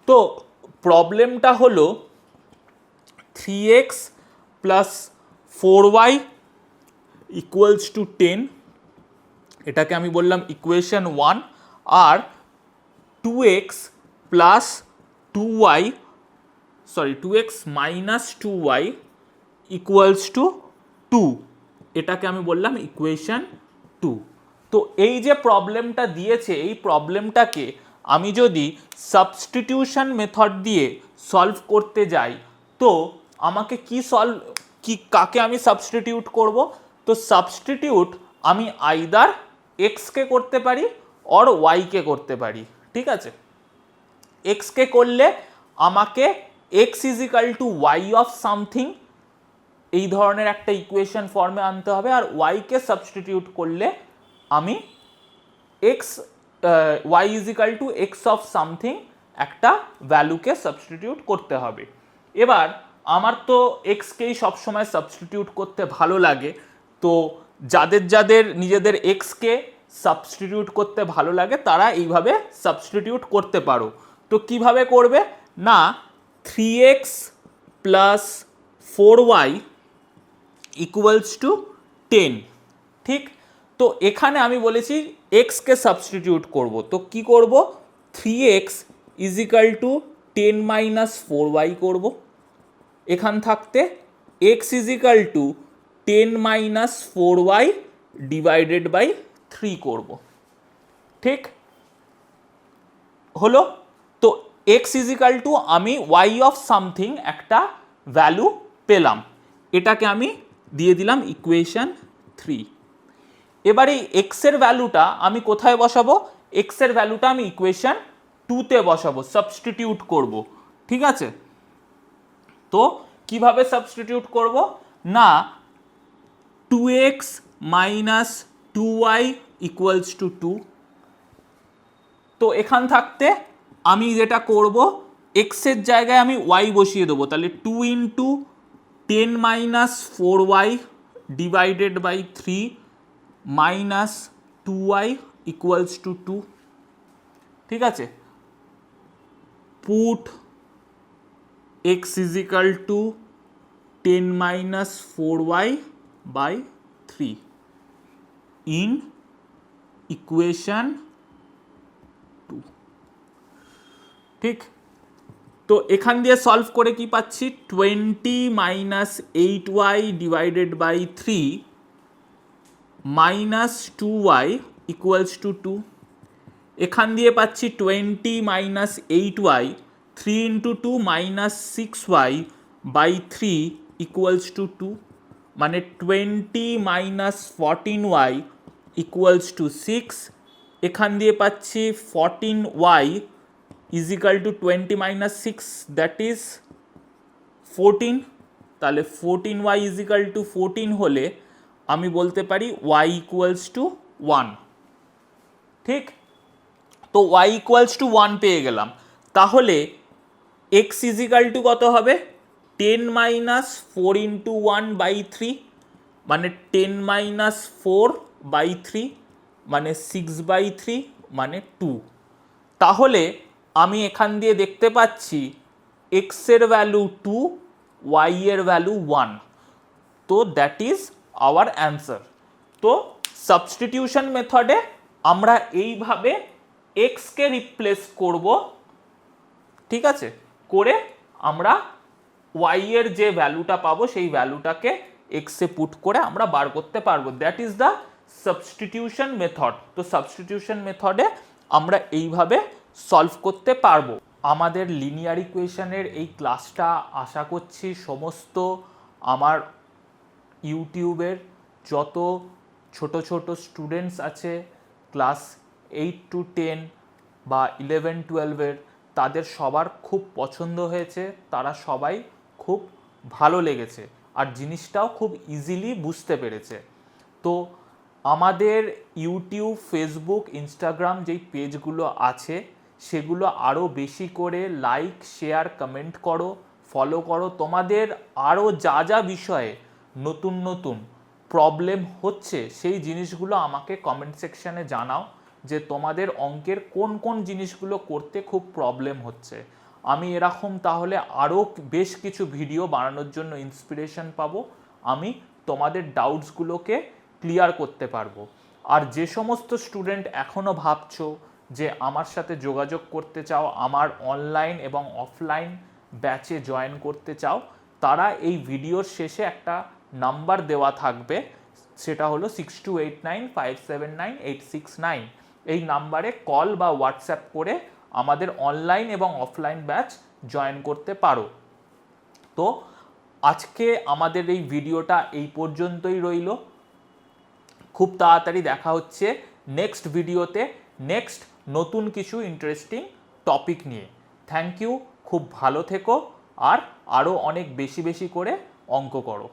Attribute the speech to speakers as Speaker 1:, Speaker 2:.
Speaker 1: তো প্রবলেমটা হলো 3x plus 4y equals to 10, এটাকে আমি বললাম ইকুয়েশন 1, আর 2x plus 2y, sorry 2x minus 2y equals to 2, এটাকে আমি বললাম ইকুয়েশন 2। তো এই যে প্রবলেমটা দিয়েছে, এই প্রবলেমটাকে আমি যদি সাবস্টিটিউশন মেথড দিয়ে সলভ করতে যাই, তো আমাকে কাকে আমি সাবস্টিটিউট করব? তো সাবস্টিটিউট আমি আইদার এক্স কে করতে পারি অর ওয়াই কে করতে পারি, ঠিক আছে? এক্স কে করলে আমাকে x is equal to y of something এই ধরনের একটা ইকুয়েশন ফর্মে আনতে হবে, আর ওয়াই কে সাবস্টিটিউট করলে আমি x y is equal to x of something একটা ভ্যালুকে সাবস্টিটিউট করতে হবে। এবার আমার তো এক্সকেই সবসময় সাবস্টিটিউট করতে ভালো লাগে, তো যাদের যাদের নিজেদের এক্সকে সাবস্টিটিউট করতে ভালো লাগে তারা এইভাবে সাবস্টিটিউট করতে পারো। তো কিভাবে করবে না, 3x plus 4y equals to 10, ঠিক? তো এখানে আমি বলেছি এক্সকে সাবস্টিটিউট করব, তো কি করব? 3x is equal to 10 minus 4y করব, এখান থাকতে x is equal to 10 minus 4y divided by 3 করব, ঠিক হলো? তো x ইজ ইকাল টু আমি y অফ সামথিং একটা ভ্যালু পেলাম, এটাকে আমি দিয়ে দিলাম ইকুয়েশন 3। এবার এই এক্স এর ভ্যালুটা আমি কোথায় বসাবো? এক্স এর ভ্যালুটা আমি ইকুয়েশন 2তে বসাবো, সাবস্টিটিউট করব, ঠিক আছে? তো কিভাবে সাবস্টিটিউট করব না, 2x minus 2y equals to 2, তো এখান থাকতে আমি যেটা করব এক্স এর জায়গায় আমি ওয়াই বসিয়ে দেবো, তাহলে 2 into 10 minus 4y divided by 3 minus 2y equals to 2, ঠিক আছে? Put x is equal to 10 minus 4y by 3 in equation 2, ঠিক? তো এখান দিয়ে সলভ করে কি পাচ্ছি? 20 minus 8y divided by 3 minus 2y equals to 2, এখান দিয়ে পাচ্ছি 20 minus 8y, 3 into 2 minus 6y by 3 equals to 2, মানে 20 মাইনাস 14y ইকুয়ালস টু 6, এখান দিয়ে পাচ্ছি 14y is equal two 20 minus 6, that is 14, তাহলে 14y ইজ ইকাল টু 14 হলে আমি বলতে পারি y ইকুয়ালস টু 1, ঠিক? তো y ইকুয়ালস টু 1 পেয়ে গেলাম, তাহলে x ইজ ইকাল টু কত হবে? 10 মাইনাস 4 ইন্টু 1 বাই 3, মানে 10 মাইনাস 4 বাই 3 মানে 6 বাই 3 মানে 2, তাহলে আমি এখান দিয়ে দেখতে পাচ্ছি x এর ভ্যালু 2, y এর ভ্যালু 1, তো দ্যাট ইজ আওয়ার অ্যান্সার। তো সাবস্টিটিউশন মেথডে আমরা এইভাবে এক্সকে রিপ্লেস করব, ঠিক আছে? করে আমরা ওয়াই এর যে ভ্যালুটা পাবো সেই ভ্যালুটাকে এক্সে পুট করে আমরা বার করতে পারবো, that is the substitution method. তো সাবস্টিটিউশন মেথডে আমরা এইভাবে সলভ করতে পারবো। আমাদের লিনিয়ার ইকুয়েশনের এই ক্লাসটা আশা করছি সমস্ত আমার ইউটিউবের যত ছোট ছোট স্টুডেন্টস আছে ক্লাস 8 to 10 বা 11-12-এর, তাদের সবার খুব পছন্দ হয়েছে, তারা সবাই খুব ভালো লেগেছে আর জিনিসটাও খুব ইজিলি বুঝতে পেরেছে। তো আমাদের ইউটিউব, ফেসবুক, ইনস্টাগ্রাম যেই পেজগুলো আছে সেগুলো আরও বেশি করে লাইক, শেয়ার, কমেন্ট করো, ফলো করো। তোমাদের আরও যা যা বিষয়ে নতুন নতুন প্রবলেম হচ্ছে সেই জিনিসগুলো আমাকে কমেন্ট সেকশানে জানাও, যে তোমাদের অঙ্কের কোন কোন জিনিসগুলো করতে খুব প্রবলেম হচ্ছে। আমি এরকম তাহলে আরও বেশ কিছু ভিডিও বানানোর জন্য ইন্সপিরেশন পাবো, আমি তোমাদের ডাউটসগুলোকে ক্লিয়ার করতে পারবো। আর যে সমস্ত স্টুডেন্ট এখনও ভাবছো যে আমার সাথে যোগাযোগ করতে চাও, আমার অনলাইন এবং অফলাইন ব্যাচে জয়েন করতে চাও, তারা এই ভিডিওর শেষে একটা নাম্বার দেওয়া থাকবে, সেটা হলো 6289579869। এই নাম্বারে কল বা হোয়াটসঅ্যাপ করে আমাদের অনলাইন এবং অফলাইন ব্যাচ জয়েন করতে পারো। তো আজকে আমাদের এই ভিডিওটা এই পর্যন্তই রইল। খুব তাড়াতাড়ি দেখা হচ্ছে নেক্সট ভিডিওতে, নেক্সট নতুন কিছু ইন্টারেস্টিং টপিক নিয়ে। থ্যাংক ইউ, খুব ভালো থেকো, আর আরও অনেক বেশি বেশি করে অঙ্ক করো।